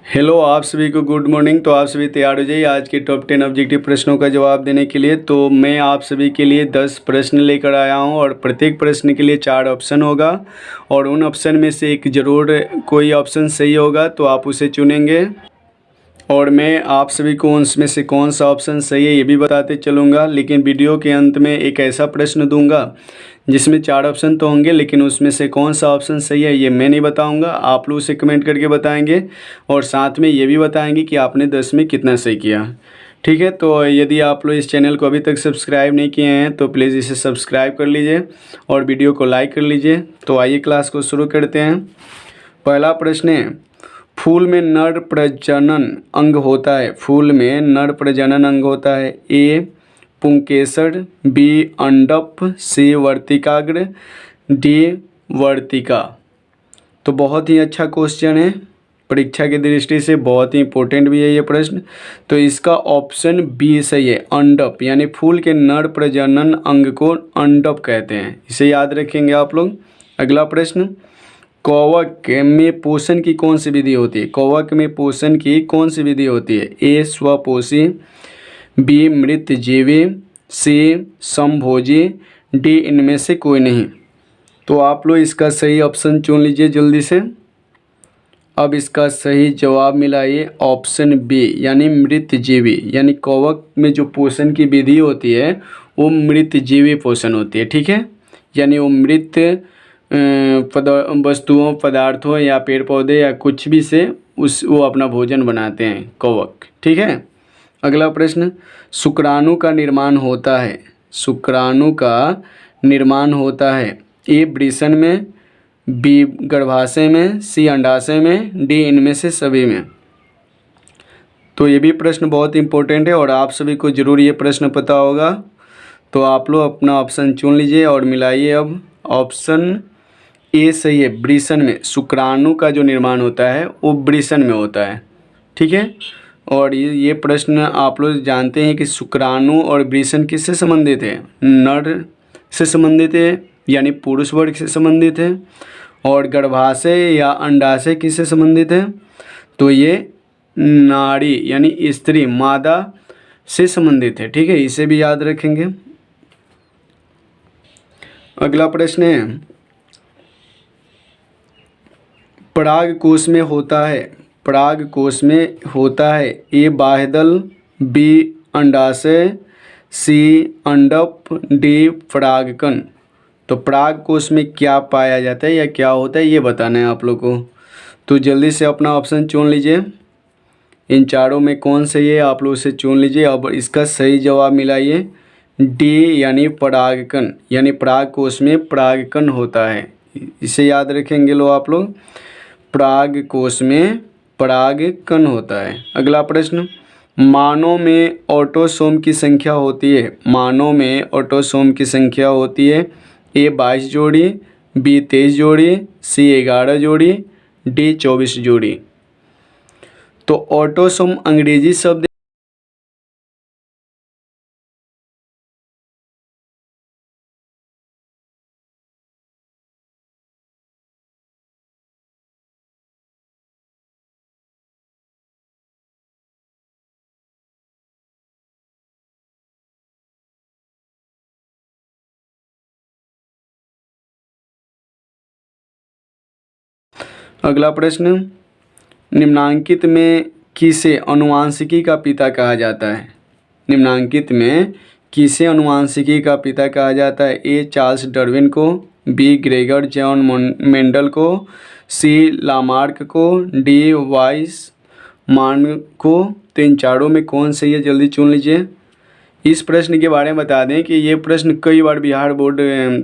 Hello, आप सभी को गुड मॉर्निंग। तो आप सभी तैयार हो जाइए आज के टॉप 10 ऑब्जेक्टिव प्रश्नों का जवाब देने के लिए। तो मैं आप सभी के लिए 10 प्रश्न लेकर आया हूं और प्रत्येक प्रश्न के लिए 4 ऑप्शन होगा और उन ऑप्शन में से एक ज़रूर कोई ऑप्शन सही होगा तो आप उसे चुनेंगे और मैं आप सभी को उसमें से कौन सा ऑप्शन सही है ये भी बताते चलूँगा। लेकिन वीडियो के अंत में एक ऐसा प्रश्न दूंगा जिसमें 4 ऑप्शन तो होंगे, लेकिन उसमें से कौन सा ऑप्शन सही है ये मैं नहीं बताऊंगा, आप लोग उसे कमेंट करके बताएंगे और साथ में ये भी बताएंगे कि आपने 10 में कितना सही किया। ठीक है, तो यदि आप लोग इस चैनल को अभी तक सब्सक्राइब नहीं किए हैं तो प्लीज़ इसे सब्सक्राइब कर लीजिए और वीडियो को लाइक कर लीजिए। तो आइए क्लास को शुरू करते हैं। पहला प्रश्न है, फूल में नर प्रजनन अंग होता है। फूल में नर प्रजनन अंग होता है। ए पुंकेसर, बी अंडप, सी वर्तिकाग्र, डी वर्तिका। तो बहुत ही अच्छा क्वेश्चन है, परीक्षा की दृष्टि से बहुत ही इंपॉर्टेंट भी है ये प्रश्न। तो इसका ऑप्शन बी सही है, अंडप, यानी फूल के नर प्रजनन अंग को अंडप कहते हैं। इसे याद रखेंगे आप लोग। अगला प्रश्न, कौवक में पोषण की कौन सी विधि होती है। कौवक में पोषण की कौन सी विधि होती है। ए स्वपोषी, बी मृतजीवी, सी समभोजी, डी इनमें से कोई नहीं। तो आप लोग इसका सही ऑप्शन चुन लीजिए जल्दी से। अब इसका सही जवाब मिलाइए ऑप्शन बी, यानी मृतजीवी। यानी कौवक में जो पोषण की विधि होती है वो मृतजीवी पोषण होती है। ठीक है, यानी वो मृत वस्तुओं, पदार्थों या पेड़ पौधे या कुछ भी से वो अपना भोजन बनाते हैं कौवक। ठीक है। अगला प्रश्न, शुक्राणु का निर्माण होता है। शुक्राणु का निर्माण होता है। ए वृषण में, बी गर्भाशय में, सी अंडाशय में, डी इनमें से सभी में। तो ये भी प्रश्न बहुत इंपॉर्टेंट है और आप सभी को ज़रूर ये प्रश्न पता होगा। तो आप लोग अपना ऑप्शन चुन लीजिए और मिलाइए। अब ऑप्शन ए सही है, वृषण में। शुक्राणु का जो निर्माण होता है वो वृषण में होता है। ठीक है, और ये प्रश्न आप लोग जानते हैं कि शुक्राणु और वृषण किससे संबंधित है। नर से संबंधित है, यानी पुरुष वर्ग से संबंधित है। और गर्भाशय या अंडाशय किससे संबंधित है, तो ये नाड़ी यानी स्त्री, मादा से संबंधित है। ठीक है, इसे भी याद रखेंगे। अगला प्रश्न है, पराग कोश में होता है। पराग कोश में होता है। ए बाह्यदल, बी अंडाशय, सी अंडप, डी परागकण। तो पराग कोश में क्या पाया जाता है या क्या होता है ये बताना है आप लोग को। तो जल्दी से अपना ऑप्शन चुन लीजिए। इन चारों में कौन सही है आप लोग उसे चुन लीजिए। अब इसका सही जवाब मिलाइए। डी यानी परागकण, यानी पराग कोश में परागकण होता है। इसे याद रखेंगे लो आप लोग, पराग कोश में परागकण होता है। अगला प्रश्न, मानव में ऑटोसोम की संख्या होती है। मानव में ऑटोसोम की संख्या होती है। ए 22 जोड़ी, बी 23 जोड़ी, सी 11 जोड़ी, डी 24 जोड़ी। तो ऑटोसोम अंग्रेजी शब्द अगला प्रश्न, निम्नांकित में किसे अनुवांशिकी का पिता कहा जाता है। निम्नांकित में किसे अनुवांशिकी का पिता कहा जाता है। ए चार्ल्स डार्विन को, बी ग्रेगर जॉन मेंडल को, सी लामार्क को, डी वाइसमान को। तो इन चारों में कौन सही है जल्दी चुन लीजिए। इस प्रश्न के बारे में बता दें कि ये प्रश्न कई बार बिहार बोर्ड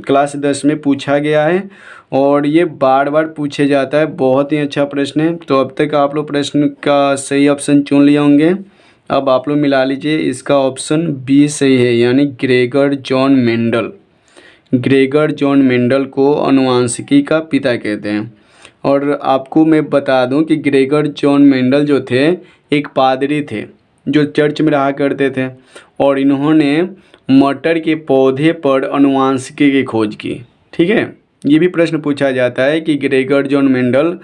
क्लास 10 में पूछा गया है और ये बार बार पूछे जाता है। बहुत ही अच्छा प्रश्न है। तो अब तक आप लोग प्रश्न का सही ऑप्शन चुन लिए होंगे। अब आप लोग मिला लीजिए। इसका ऑप्शन बी सही है, यानी Gregor John Mendel. Gregor John Mendel को अनुवांशिकी का पिता कहते हैं। और आपको मैं बता दूं कि ग्रेगर जॉन मेंडल जो थे एक पादरी थे जो चर्च में रहा करते थे और इन्होंने मटर के पौधे पर अनुवांशिकी की खोज की। ठीक है, ये भी प्रश्न पूछा जाता है कि ग्रेगर जॉन मेंडल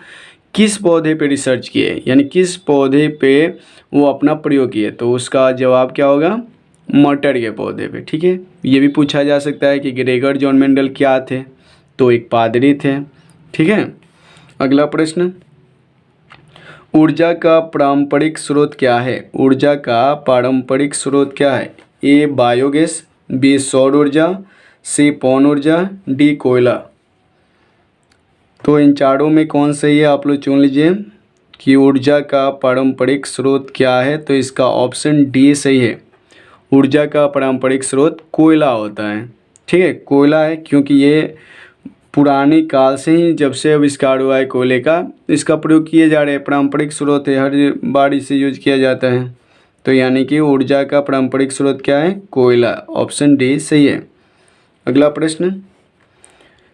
किस पौधे पे रिसर्च किए, यानी किस पौधे पे वो अपना प्रयोग किए, तो उसका जवाब क्या होगा, मटर के पौधे पे। ठीक है, ये भी पूछा जा सकता है कि ग्रेगर जॉन मेंडल क्या थे, तो एक पादरी थे। ठीक है, अगला प्रश्न, ऊर्जा का पारंपरिक स्रोत क्या है? ऊर्जा का पारंपरिक स्रोत क्या है? ए बायोगैस, बी सौर ऊर्जा, सी पवन ऊर्जा, डी कोयला। तो इन चारों में कौन सही है, आप लोग चुन लीजिए कि ऊर्जा का पारंपरिक स्रोत क्या है। तो इसका ऑप्शन डी सही है, ऊर्जा का पारंपरिक स्रोत कोयला होता है। ठीक है, कोयला है, क्योंकि ये पुराने काल से ही, जब से आविष्कार हुआ है कोयले का, इसका प्रयोग किए जा रहे हैं, पारंपरिक स्रोत है, हर बार इसे यूज किया जाता है। तो यानी कि ऊर्जा का पारंपरिक स्रोत क्या है, कोयला। ऑप्शन डी सही है। अगला प्रश्न,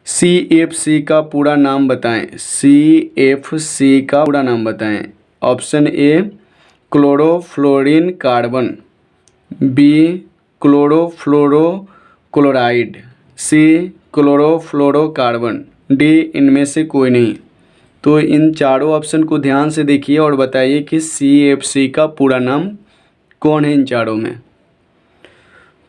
CFC का पूरा नाम बताएं। CFC का पूरा नाम बताएं। Option A chlorofluorine carbon, B chlorofluoro chloride, C chlorofluorocarbon, D इनमें से कोई नहीं। तो इन चारों ऑप्शन को ध्यान से देखिए और बताइए कि CFC का पूरा नाम कौन है इन चारों में।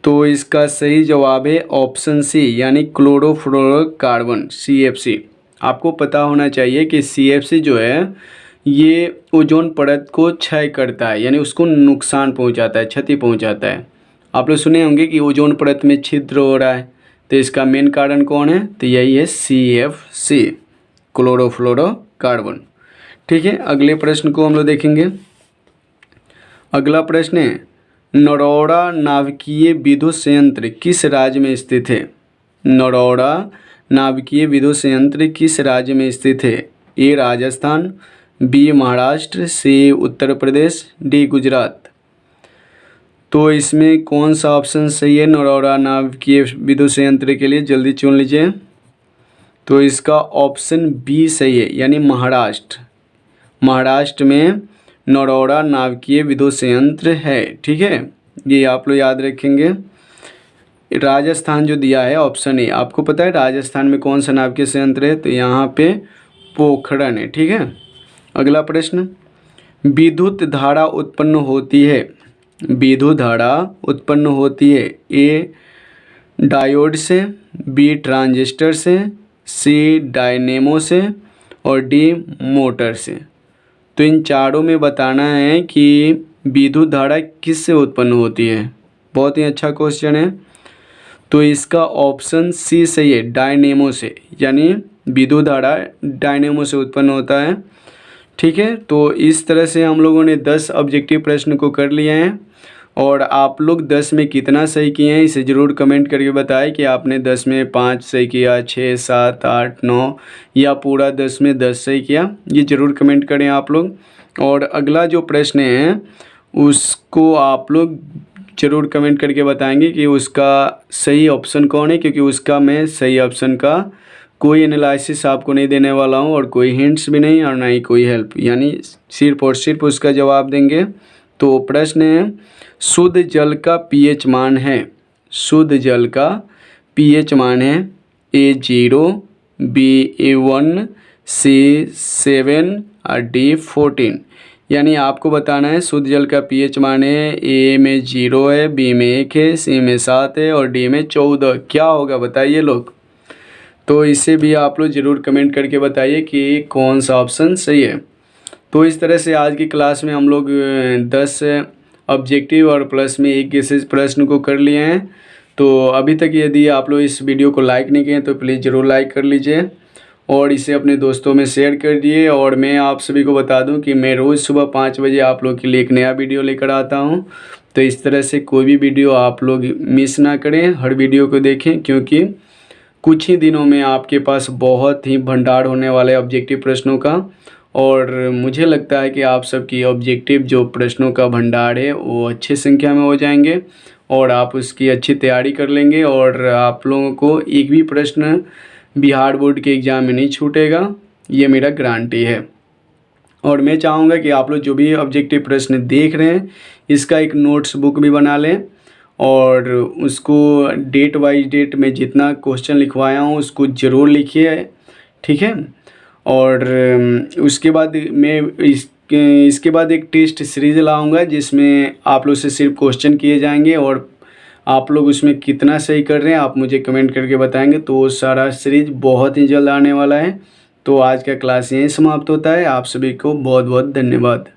तो इसका सही जवाब है ऑप्शन सी, यानी क्लोरोफ्लोरोकार्बन, CFC। आपको पता होना चाहिए कि CFC जो है ये ओजोन परत को क्षय करता है, यानी उसको नुकसान पहुंचाता है, क्षति पहुंचाता है। आप लोग सुने होंगे कि ओजोन परत में छिद्र हो रहा है, तो इसका मेन कारण कौन है, तो यही है CFC, क्लोरोफ्लोरोकार्बन। ठीक है, अगले प्रश्न को हम लोग देखेंगे। अगला प्रश्न है, नरौरा नाभिकीय विद्युत संयंत्र किस राज्य में स्थित है? नरौरा नाभिकीय विद्युत संयंत्र किस राज्य में स्थित है? ए राजस्थान, बी महाराष्ट्र, सी उत्तर प्रदेश, डी गुजरात। तो इसमें कौन सा ऑप्शन सही है नरौरा नाभिकीय विद्युत संयंत्र के लिए, जल्दी चुन लीजिए। तो इसका ऑप्शन बी सही है, यानी महाराष्ट्र। महाराष्ट्र में नरौरा नाभिकीय विद्युत संयंत्र है। ठीक है, ये आप लोग याद रखेंगे। राजस्थान जो दिया है ऑप्शन ए, आपको पता है राजस्थान में कौन सा नाभिकीय संयंत्र है, तो यहाँ पे पोखरण है। ठीक है, अगला प्रश्न, विद्युत धारा उत्पन्न होती है, विद्युत धारा उत्पन्न होती है ए डायोड से, बी ट्रांजिस्टर से, सी डायनेमो से और डी मोटर से। तो इन चारों में बताना है कि विद्युत धारा किससे उत्पन्न होती है। बहुत ही अच्छा क्वेश्चन है। तो इसका ऑप्शन सी सही है, डायनेमो से, यानी विद्युत धारा डायनेमो से उत्पन्न होता है। ठीक है, तो इस तरह से हम लोगों ने 10 ऑब्जेक्टिव प्रश्न को कर लिए हैं, और आप लोग 10 में कितना सही किए हैं इसे ज़रूर कमेंट करके बताएं कि आपने 10 में 5 सही किया, 6, 7, 8, 9 या पूरा 10 में 10 सही किया, ये ज़रूर कमेंट करें आप लोग। और अगला जो प्रश्न है उसको आप लोग ज़रूर कमेंट करके बताएंगे कि उसका सही ऑप्शन कौन है, क्योंकि उसका मैं सही ऑप्शन का कोई एनालिसिस आपको नहीं देने वाला हूँ, और कोई हिंट्स भी नहीं, और ना ही कोई हेल्प, यानी सिर्फ और सिर्फ उसका जवाब देंगे। तो प्रश्न है, शुद्ध जल का pH मान है, शुद्ध जल का pH मान है A0, B1, C7 और D14। यानी आपको बताना है शुद्ध जल का pH मान है A में 0 है, B में 1 है, C में 7 है और D में 14। क्या होगा बताइए लोग। तो इसे भी आप लोग ज़रूर कमेंट करके बताइए कि कौन सा ऑप्शन सही है। तो इस तरह से आज की क्लास में हम लोग 10 ऑब्जेक्टिव और प्लस में एक गेसेस प्रश्न को कर लिए हैं। तो अभी तक यदि आप लोग इस वीडियो को लाइक नहीं किए तो प्लीज़ ज़रूर लाइक कर लीजिए और इसे अपने दोस्तों में शेयर कर दिए। और मैं आप सभी को बता दूं कि मैं रोज़ सुबह 5 बजे आप लोग के लिए एक नया वीडियो लेकर आता हूं। तो इस तरह से कोई भी वीडियो आप लोग मिस ना करें, हर वीडियो को देखें, क्योंकि कुछ ही दिनों में आपके पास बहुत ही भंडार होने वाला है ऑब्जेक्टिव प्रश्नों का। और मुझे लगता है कि आप सबकी ऑब्जेक्टिव जो प्रश्नों का भंडार है वो अच्छी संख्या में हो जाएंगे और आप उसकी अच्छी तैयारी कर लेंगे और आप लोगों को एक भी प्रश्न बिहार बोर्ड के एग्ज़ाम में नहीं छूटेगा, ये मेरा गारंटी है। और मैं चाहूँगा कि आप लोग जो भी ऑब्जेक्टिव प्रश्न देख रहे हैं इसका एक नोट्स बुक भी बना लें और उसको डेट वाइज डेट में जितना क्वेश्चन लिखवाया हूँ उसको ज़रूर लिखिए, ठीक है। और उसके बाद मैं इसके बाद एक टेस्ट सीरीज लाऊंगा जिसमें आप लोग से सिर्फ क्वेश्चन किए जाएंगे और आप लोग उसमें कितना सही कर रहे हैं आप मुझे कमेंट करके बताएंगे। तो वो सारा सीरीज बहुत ही जल्द आने वाला है। तो आज का क्लास यहीं समाप्त होता है। आप सभी को बहुत बहुत धन्यवाद।